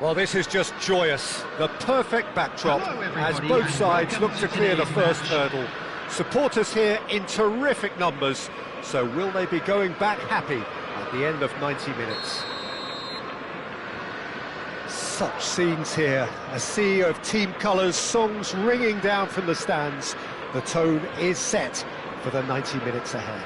Well, this is just joyous. The perfect backdrop as both sides look to clear the first hurdle. Supporters here in terrific numbers, so will they be going back happy at the end of 90 minutes? Such scenes here, a sea of team colours, songs ringing down from the stands. The tone is set for the 90 minutes ahead.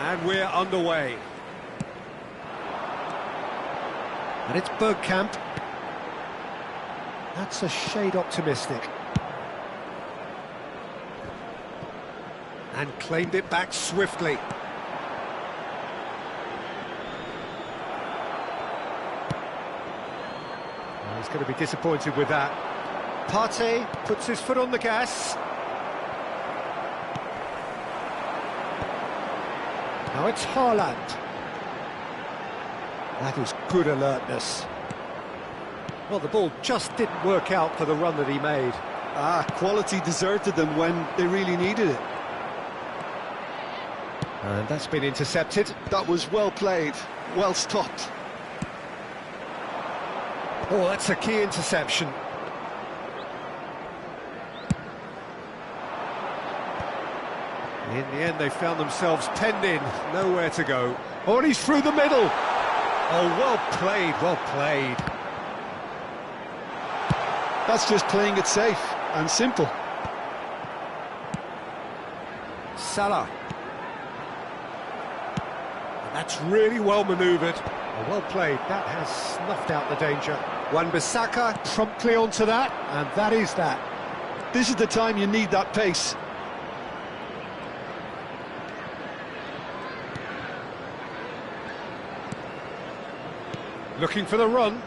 And we're underway. And it's Bergkamp. That's a shade optimistic. And claimed it back swiftly. Well, he's going to be disappointed with that. Partey puts his foot on the gas. Now it's Haaland. That is good alertness. Well, the ball just didn't work out for the run that he made. Quality deserted them when they really needed it. And that's been intercepted. That was well played, well stopped. Oh, that's a key interception. In the end, they found themselves penned in, nowhere to go. Oh, and he's through the middle. Oh, well played, well played. That's just playing it safe and simple. Salah. And that's really well manoeuvred. Oh, well played, that has snuffed out the danger. Wan-Bissaka promptly onto that, and that is that. This is the time you need that pace. Looking for the run.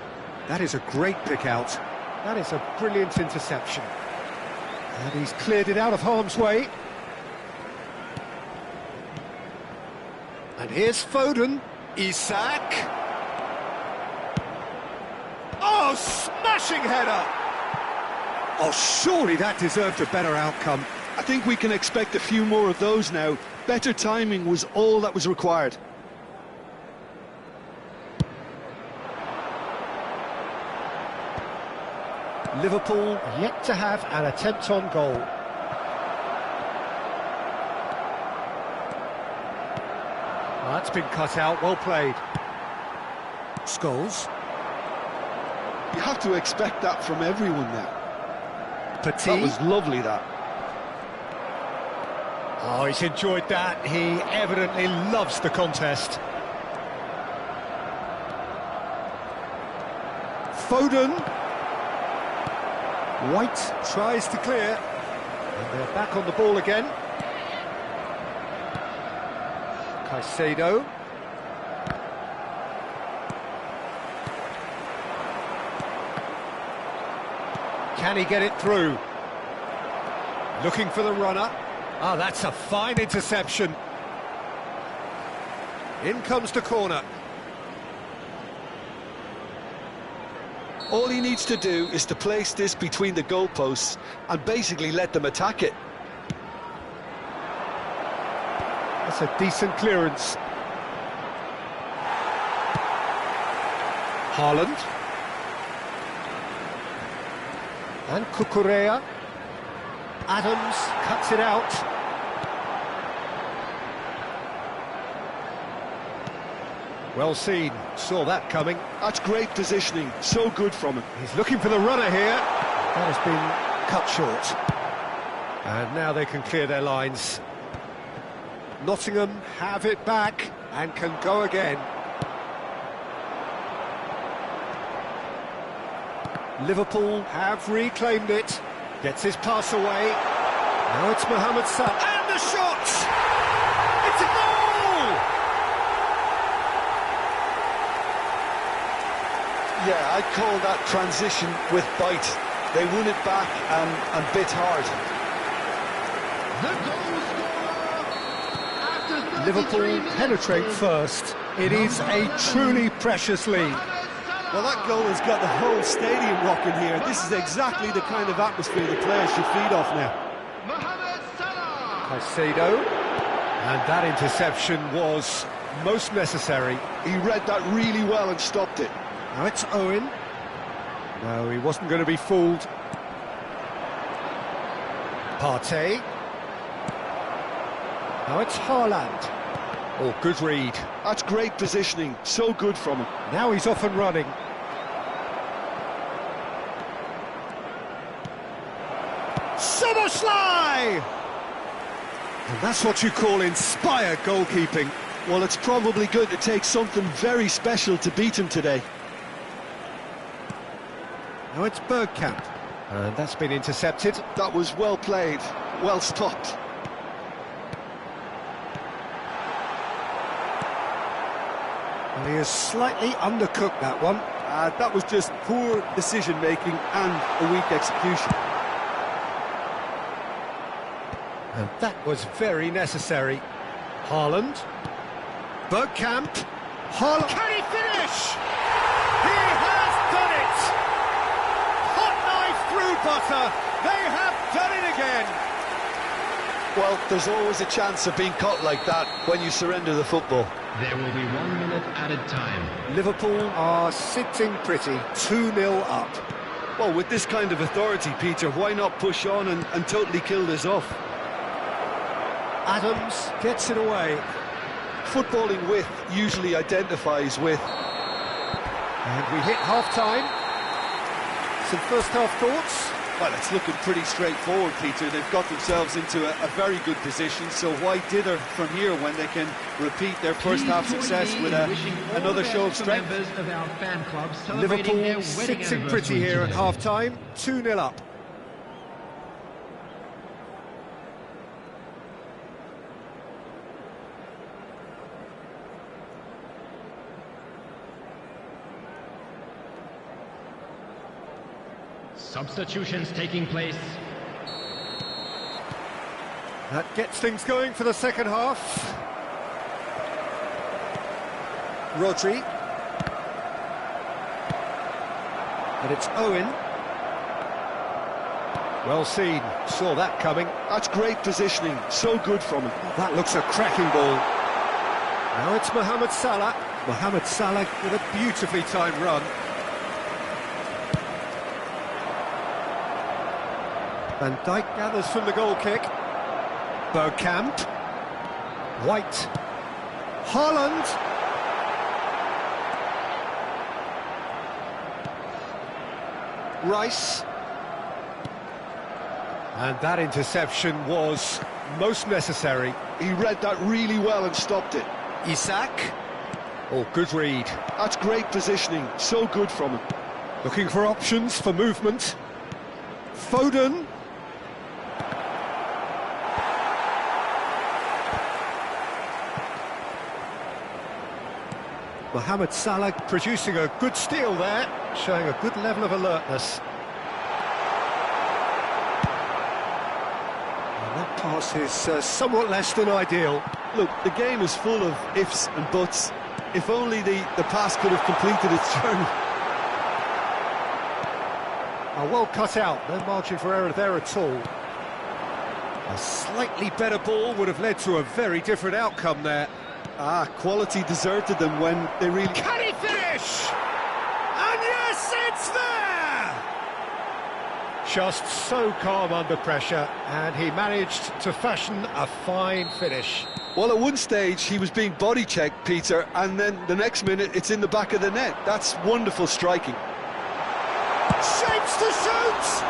That is a great pick out. That is a brilliant interception. And he's cleared it out of harm's way. And here's Foden. Isak. Oh, smashing header! Oh, surely that deserved a better outcome. I think we can expect a few more of those now. Better timing was all that was required. Liverpool yet to have an attempt on goal. Oh, that's been cut out, well played. Scholes. You have to expect that from everyone now. Petit. That was lovely, that. Oh, he's enjoyed that. He evidently loves the contest. Foden. White tries to clear, and they're back on the ball again. Caicedo. Can he get it through? Looking for the runner. Ah, that's a fine interception. In comes the corner. All he needs to do is to place this between the goalposts and basically let them attack it. That's a decent clearance. Haaland. And Cucurella. Adams cuts it out. Well seen, saw that coming. That's great positioning, so good from him. He's looking for the runner here. That has been cut short. And now they can clear their lines. Nottingham have it back and can go again. Liverpool have reclaimed it. Gets his pass away. Now it's Mohamed Salah. And the shot! It's a goal! Yeah, I'd call that transition with bite. They won it back and bit hard. Liverpool penetrate first. It is a truly precious lead. Well, that goal has got the whole stadium rocking here. This is exactly the kind of atmosphere the players should feed off now. Caicedo. And that interception was most necessary. He read that really well and stopped it. Now it's Owen. No, he wasn't going to be fooled. Partey. Now it's Haaland. Oh, good read. That's great positioning, so good from him. Now he's off and running. Szoboszlai! And that's what you call inspired goalkeeping. Well, it's probably going to take something very special to beat him today. Now it's Bergkamp. And that's been intercepted. That was well played, well stopped. Well, he has slightly undercooked that one. That was just poor decision-making and a weak execution. And that was very necessary. Haaland. Bergkamp. Haaland. Can he finish? He has done it! Hot knife through butter. They have done it again. Well, there's always a chance of being caught like that when you surrender the football. There will be 1 minute added time. Liverpool are sitting pretty, 2-0 up. Well, with this kind of authority, Peter, why not push on and totally kill this off? Adams gets it away. Footballing with usually identifies with. And we hit half-time. Some first-half thoughts? Well, it's looking pretty straightforward, Peter. They've got themselves into a very good position, so why dither from here when they can repeat their first-half success with another show of strength? Liverpool sitting pretty here at half-time, 2-0 up. Substitutions taking place. That gets things going for the second half. Rodri. And it's Owen. Well seen, saw that coming. That's great positioning, so good from him. That looks a cracking ball. Now it's Mohamed Salah. Mohamed Salah with a beautifully timed run. Van Dijk gathers from the goal kick. Bergkamp. White. Haaland. Rice. And that interception was most necessary. He read that really well and stopped it. Isak. Oh, good read. That's great positioning, so good from him. Looking for options for movement. Foden. Mohamed Salah producing a good steal there, showing a good level of alertness. And that pass is somewhat less than ideal. Look, the game is full of ifs and buts. If only the pass could have completed its journey. Well cut out, no margin for error there at all. A slightly better ball would have led to a very different outcome there. Quality deserted them when they really... Can he finish? And yes, it's there! Just so calm under pressure, and he managed to fashion a fine finish. Well, at one stage, he was being body-checked, Peter, and then the next minute, it's in the back of the net. That's wonderful striking. Shapes to shoot!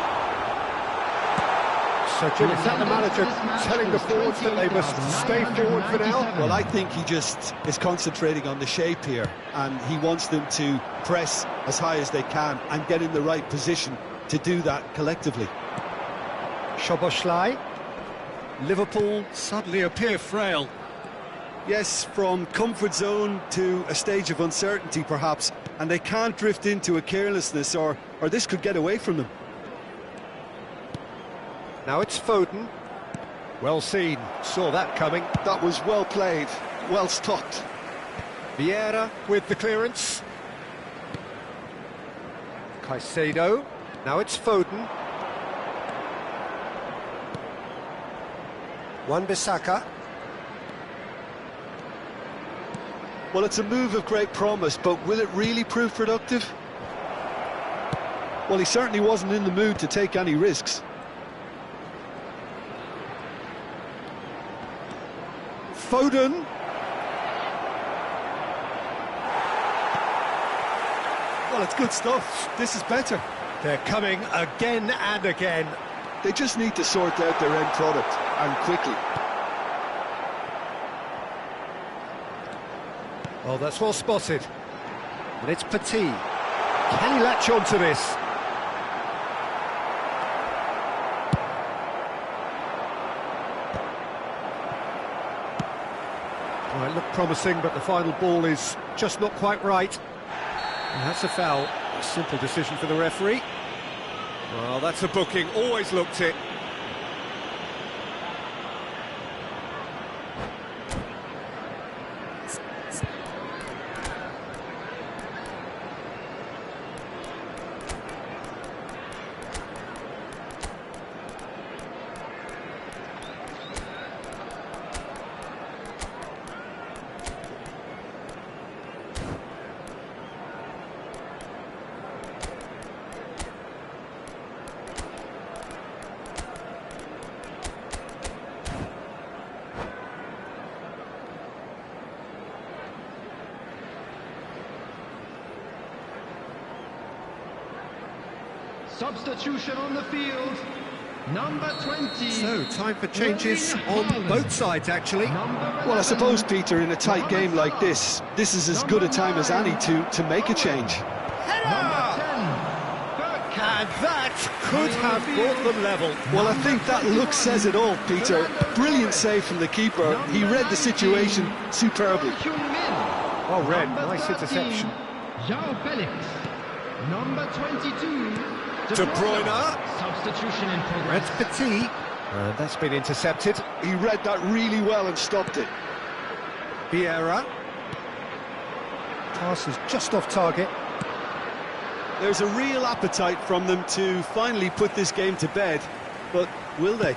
So, Jim, is that the manager telling the forwards that they must stay forward for now? Well, I think he just is concentrating on the shape here, and he wants them to press as high as they can and get in the right position to do that collectively. Szoboszlai. Liverpool suddenly appear frail. Yes, from comfort zone to a stage of uncertainty, perhaps, and they can't drift into a carelessness, or this could get away from them. Now it's Foden. Well seen, saw that coming. That was well played, well stopped. Vieira with the clearance. Caicedo. Now it's Foden. Wan-Bissaka. Well, it's a move of great promise, but will it really prove productive? Well, he certainly wasn't in the mood to take any risks. Foden. Well, it's good stuff. This is better. They're coming again and again. They just need to sort out their end product, and quickly. Oh, that's well spotted. And it's Petit. Can he latch on to this? Well, it looked promising, but the final ball is just not quite right. And that's a foul. A simple decision for the referee. Well, that's a booking. Always looked it. Substitution on the field. Number 20. So, time for changes on both sides, actually. Well, I suppose, Peter, in a tight game like this is as good a time as any to make a change. And that could have brought them level. Well, I think that look says it all, Peter. Brilliant save from the keeper. He read the situation superbly. Well read, nice interception. João Felix. Number 22. De Bruyne. Substitution in progress. That's Petit. That's been intercepted. He read that really well and stopped it. Vieira. Pass is just off target. There's a real appetite from them to finally put this game to bed, but will they?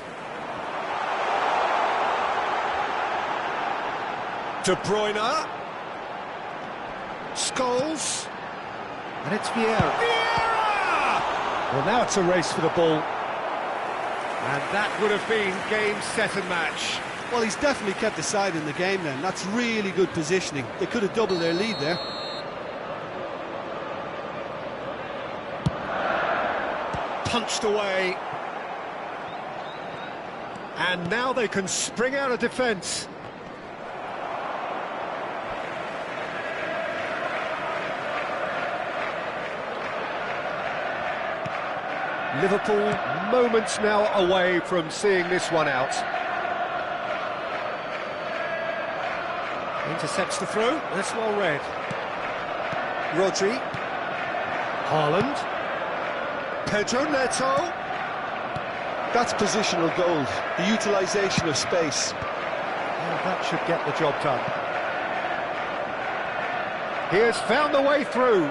De Bruyne. Scholes. And it's Vieira. Vieira! Well, now it's a race for the ball. And that would have been game, set and match. Well, he's definitely kept the side in the game then. That's really good positioning. They could have doubled their lead there. Punched away. And now they can spring out of defence. Liverpool moments now away from seeing this one out. Intercepts the throw, that's well read. Rodri. Haaland. Pedro Neto. That's positional gold, the utilisation of space. Well, that should get the job done. He has found the way through.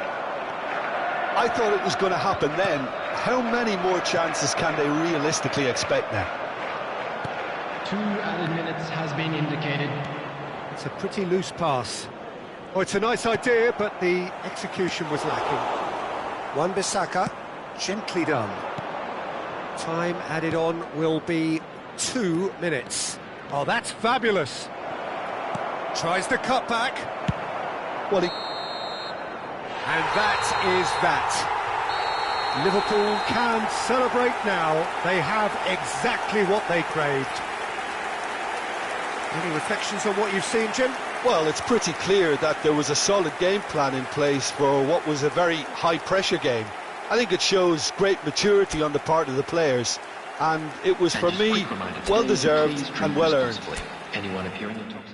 I thought it was going to happen then. How many more chances can they realistically expect now? 2 added minutes has been indicated. It's a pretty loose pass. Oh, it's a nice idea, but the execution was lacking. Wan-Bissaka, gently done. Time added on will be 2 minutes. Oh, that's fabulous. Tries the cutback. Well, And that is that. Liverpool can celebrate now. They have exactly what they craved. Any reflections on what you've seen, Jim? Well, it's pretty clear that there was a solid game plan in place for what was a very high-pressure game. I think it shows great maturity on the part of the players, and it was, for me, well-deserved and well-earned. Anyone appearing in talks?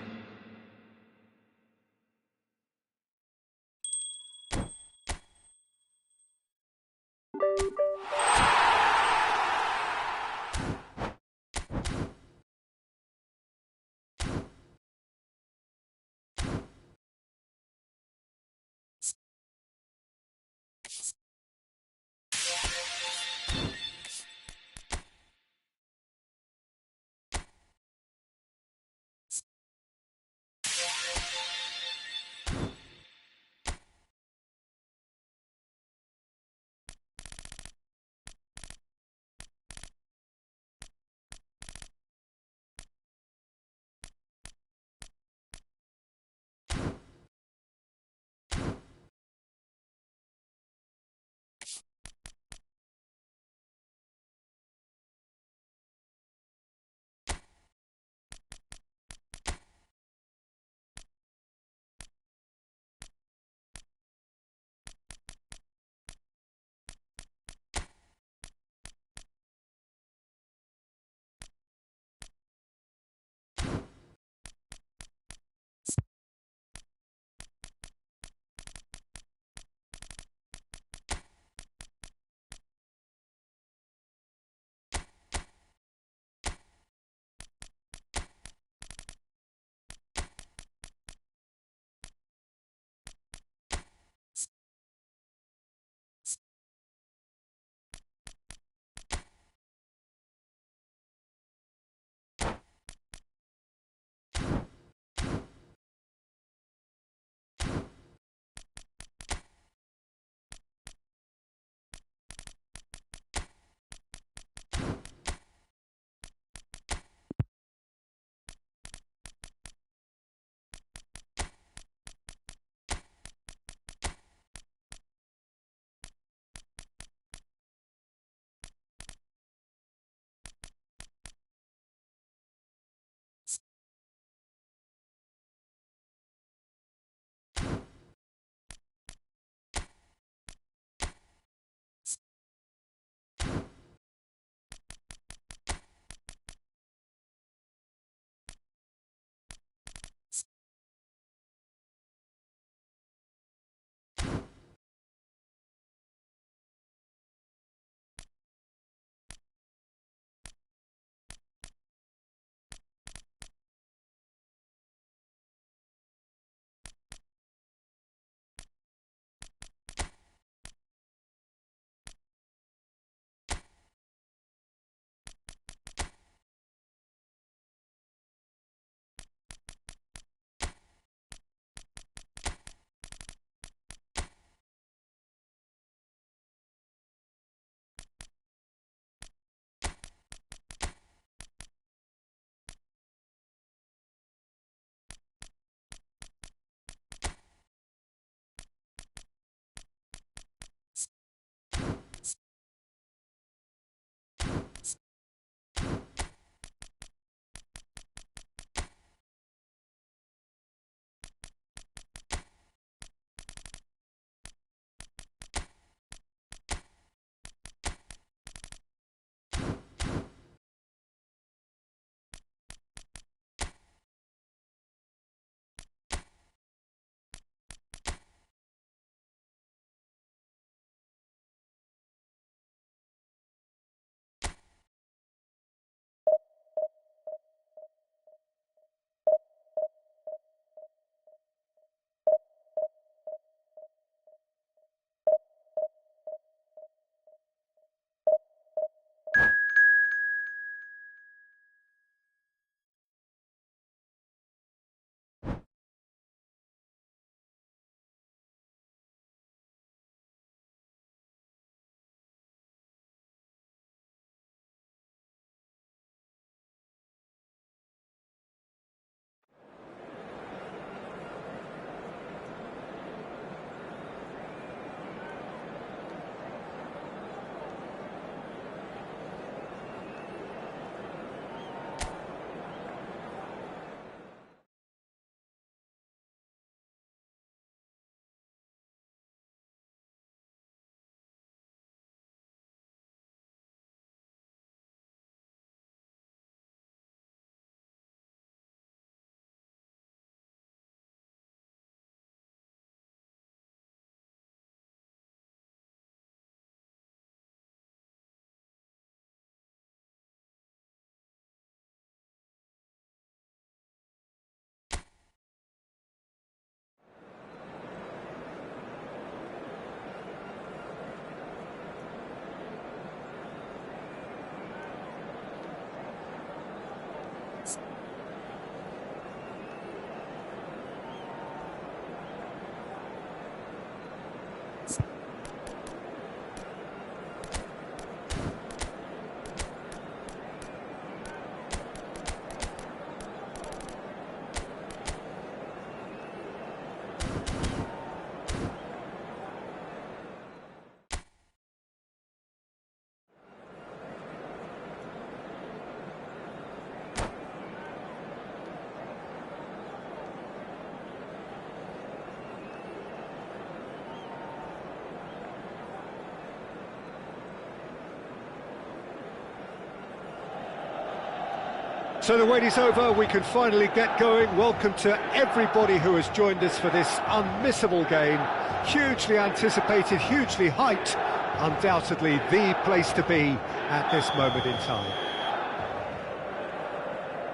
So the wait is over, we can finally get going. Welcome to everybody who has joined us for this unmissable game. Hugely anticipated, hugely hyped, undoubtedly the place to be at this moment in time.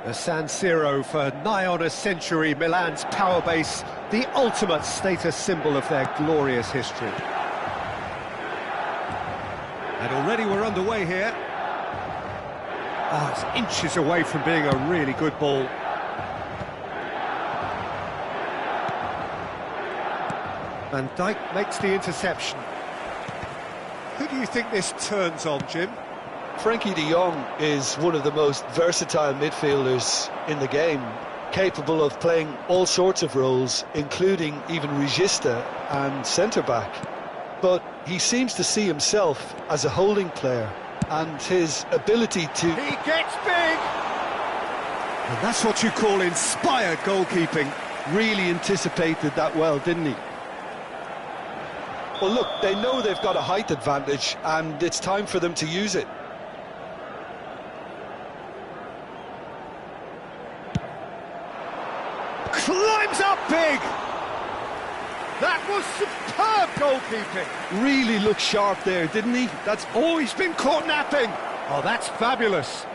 The San Siro for nigh on a century, Milan's power base, the ultimate status symbol of their glorious history. And already we're underway here. Oh, it's inches away from being a really good ball. Van Dijk makes the interception. Who do you think this turns on, Jim? Frankie de Jong is one of the most versatile midfielders in the game, capable of playing all sorts of roles, including even regista and centre-back. But he seems to see himself as a holding player, and his ability to... He gets big! And that's what you call inspired goalkeeping. Really anticipated that well, didn't he? Well, look, they know they've got a height advantage, and it's time for them to use it. Climbs up big! That was superb goalkeeping. Really looked sharp there, didn't he? That's always been caught napping. Oh, that's fabulous.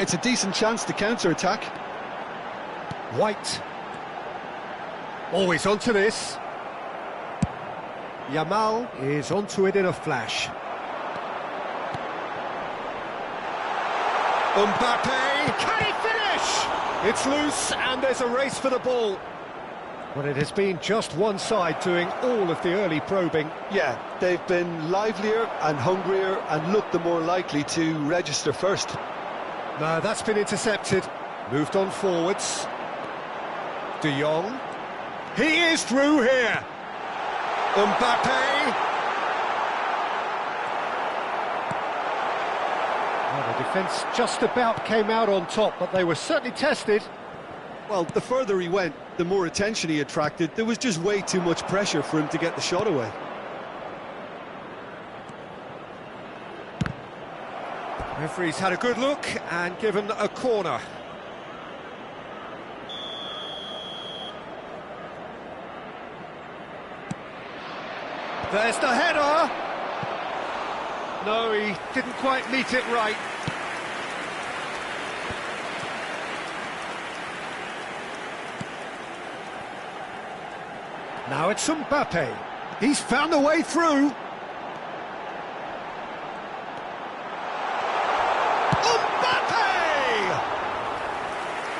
It's a decent chance to counter-attack. White. Always onto this. Yamal is onto it in a flash. Mbappe, can he finish? It's loose and there's a race for the ball. Well, it has been just one side doing all of the early probing. Yeah, they've been livelier and hungrier and looked the more likely to register first. No, that's been intercepted. Moved on forwards. De Jong. He is through here. Mbappe. Well, the defence just about came out on top, but they were certainly tested. Well, the further he went, the more attention he attracted. There was just way too much pressure for him to get the shot away. Referee's had a good look and given a corner. There's the header. No, he didn't quite meet it right. Now it's Mbappe. He's found a way through.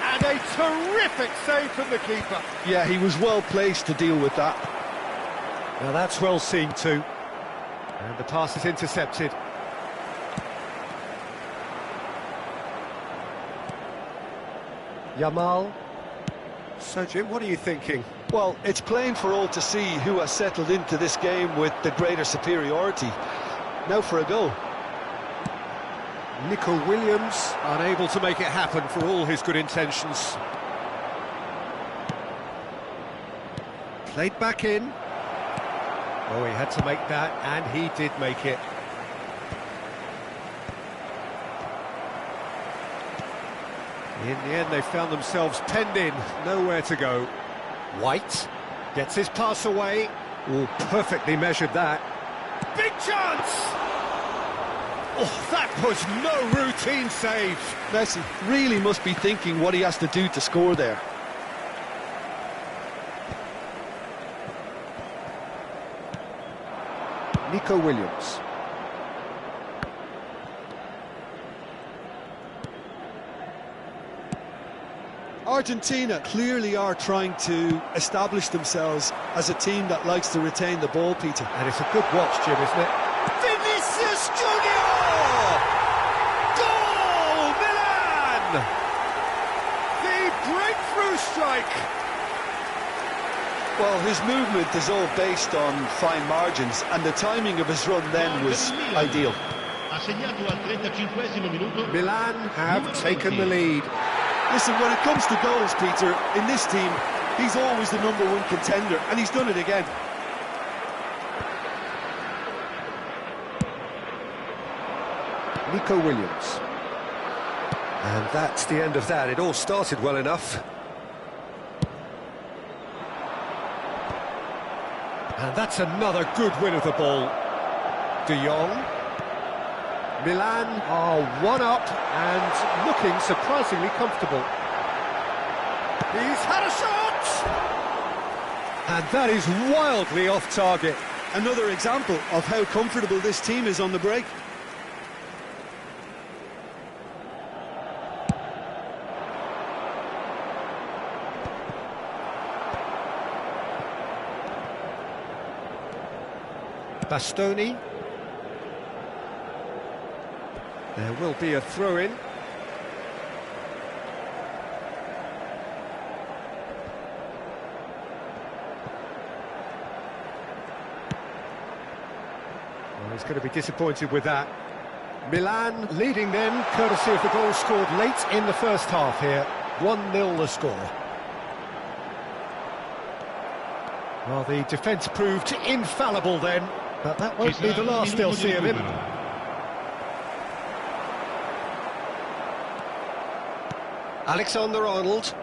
And a terrific save from the keeper. Yeah, he was well placed to deal with that. Now that's well seen too. And the pass is intercepted. Yamal. So Jim, what are you thinking? Well, it's plain for all to see who has settled into this game with the greater superiority. Now for a goal. Nico Williams unable to make it happen for all his good intentions. Played back in. Oh, he had to make that, and he did make it. In the end, they found themselves penned in, nowhere to go. White gets his pass away. Oh, perfectly measured that. Big chance! Oh, that was no routine save. Messi really must be thinking what he has to do to score there. Nico Williams. Argentina clearly are trying to establish themselves as a team that likes to retain the ball, Peter. And it's a good watch, Jim, isn't it? Vinicius Junior! Goal, Milan! The breakthrough strike! Well, his movement is all based on fine margins, and the timing of his run then was ideal. Milan have taken the lead. Listen, when it comes to goals, Peter, in this team, he's always the #1 contender, and he's done it again. Nico Williams. And that's the end of that. It all started well enough. And that's another good win of the ball. De Jong. Milan are one up and looking surprisingly comfortable. He's had a shot! And that is wildly off target. Another example of how comfortable this team is on the break. Bastoni. There will be a throw-in. Well, he's going to be disappointed with that. Milan leading them, courtesy of the goal scored late in the first half here. 1-0 the score. Well, the defence proved infallible then, but that won't be the last they'll see of him. Alexander-Arnold.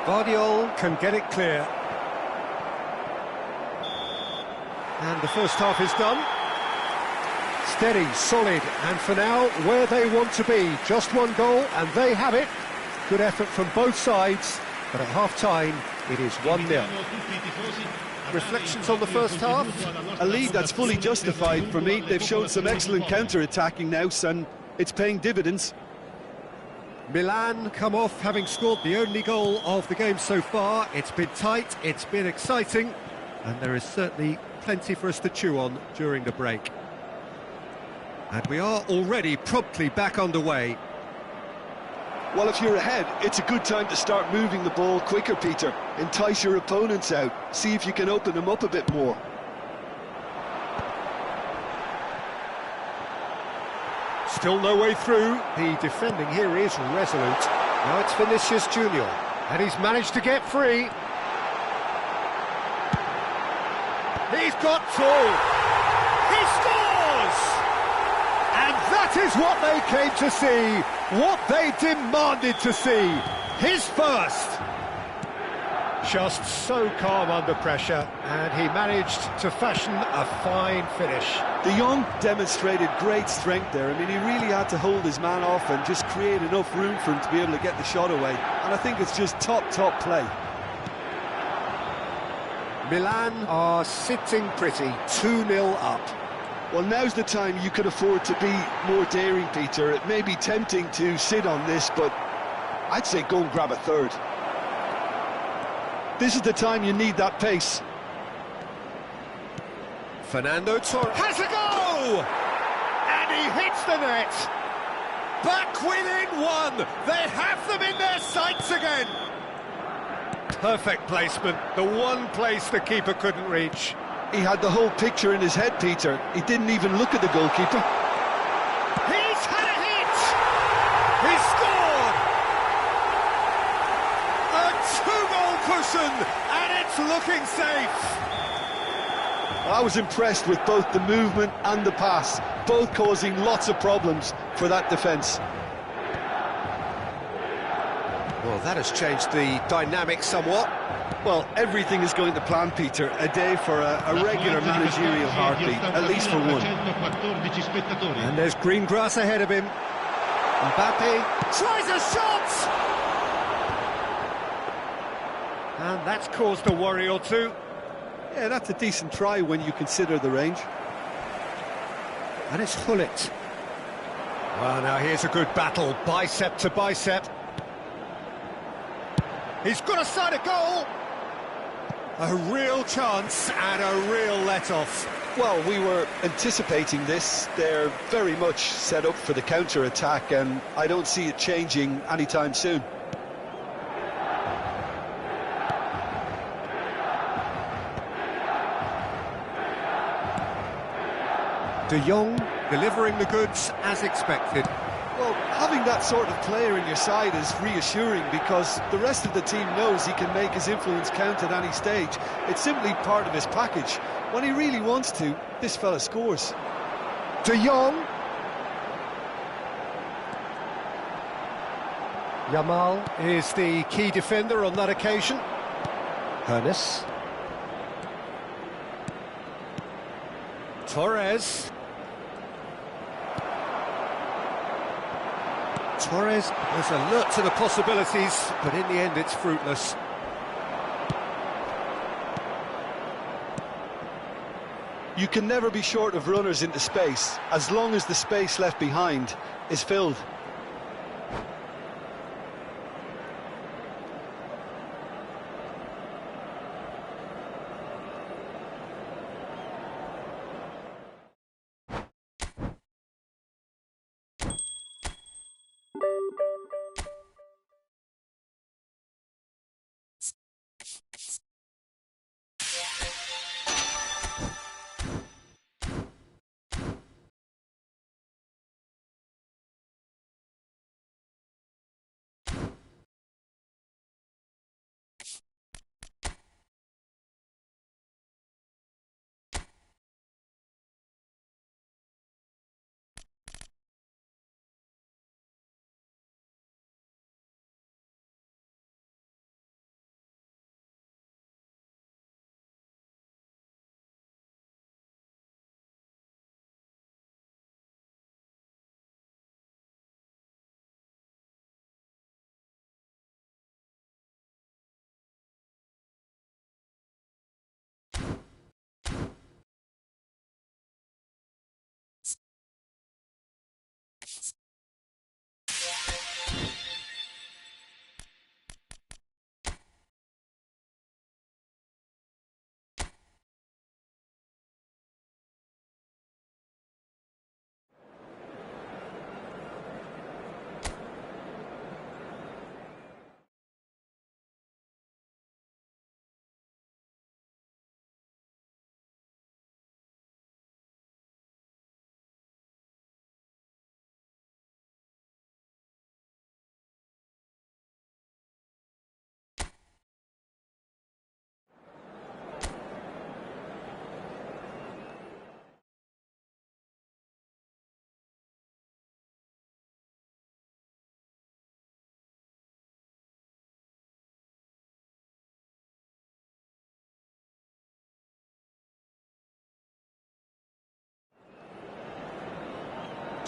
Vardiol can get it clear. And the first half is done. Steady, solid, and for now, where they want to be. Just one goal, and they have it. Good effort from both sides, but at half-time, it is 1-0. Reflections on the first half? A lead that's fully justified for me. They've shown some excellent counter-attacking now, and it's paying dividends. Milan come off having scored the only goal of the game so far. It's been tight, it's been exciting, and there is certainly plenty for us to chew on during the break. And we are already promptly back underway. Well, if you're ahead, it's a good time to start moving the ball quicker, Peter. Entice your opponents out. See if you can open them up a bit more. Still no way through. The defending here is resolute. Now it's Vinicius Junior, and he's managed to get free. He's got two. He scores! And that is what they came to see, what they demanded to see. His first. Just so calm under pressure, and he managed to fashion a fine finish. De Jong demonstrated great strength there. I mean, he really had to hold his man off and just create enough room for him to be able to get the shot away. And I think it's just top play. Milan are sitting pretty, 2-0 up. Well, now's the time you can afford to be more daring, Peter. It may be tempting to sit on this, but I'd say go and grab a third. This is the time you need that pace. Fernando Torres has a go! And he hits the net! Back within one! They have them in their sights again! Perfect placement, the one place the keeper couldn't reach. He had the whole picture in his head, Peter. He didn't even look at the goalkeeper. He's had a hit! He scored! A two-goal cushion, and it's looking safe. I was impressed with both the movement and the pass, both causing lots of problems for that defence. Well, that has changed the dynamic somewhat. Well, everything is going to plan, Peter. A day for a regular managerial heartbeat, at least for one. And there's green grass ahead of him. Mbappe tries a shot! And that's caused a worry or two. Yeah, that's a decent try when you consider the range. And it's Hullet. Well, now here's a good battle, bicep to bicep. He's got a side of goal! A real chance and a real let-off. Well, we were anticipating this. They're very much set up for the counter-attack, and I don't see it changing anytime soon. De Jong delivering the goods as expected. Well, having that sort of player in your side is reassuring because the rest of the team knows he can make his influence count at any stage. It's simply part of his package. When he really wants to, this fella scores. De Jong. Yamal is the key defender on that occasion. Hernes. Torres. Torres is alert to the possibilities, but in the end it's fruitless. You can never be short of runners into space, as long as the space left behind is filled.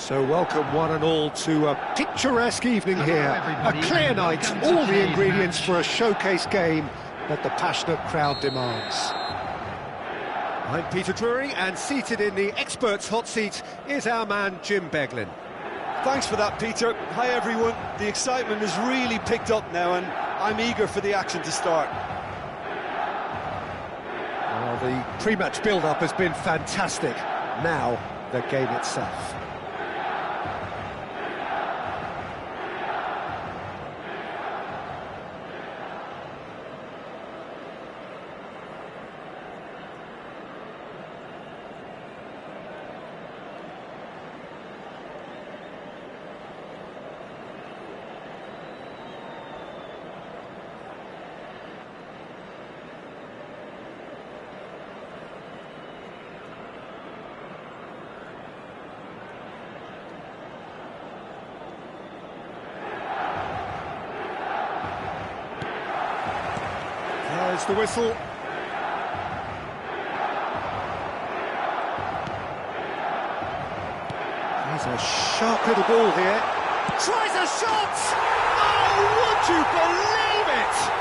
So welcome one and all to a picturesque evening here. A clear night, all the ingredients for a showcase game that the passionate crowd demands. I'm Peter Drury, and seated in the experts' hot seat is our man Jim Beglin. Thanks for that, Peter. Hi, everyone. The excitement has really picked up now, and I'm eager for the action to start. Well, the pre-match build-up has been fantastic. Now, the game itself. There's the whistle. Here's a sharp little ball here. Tries a shot! Oh, would you believe it?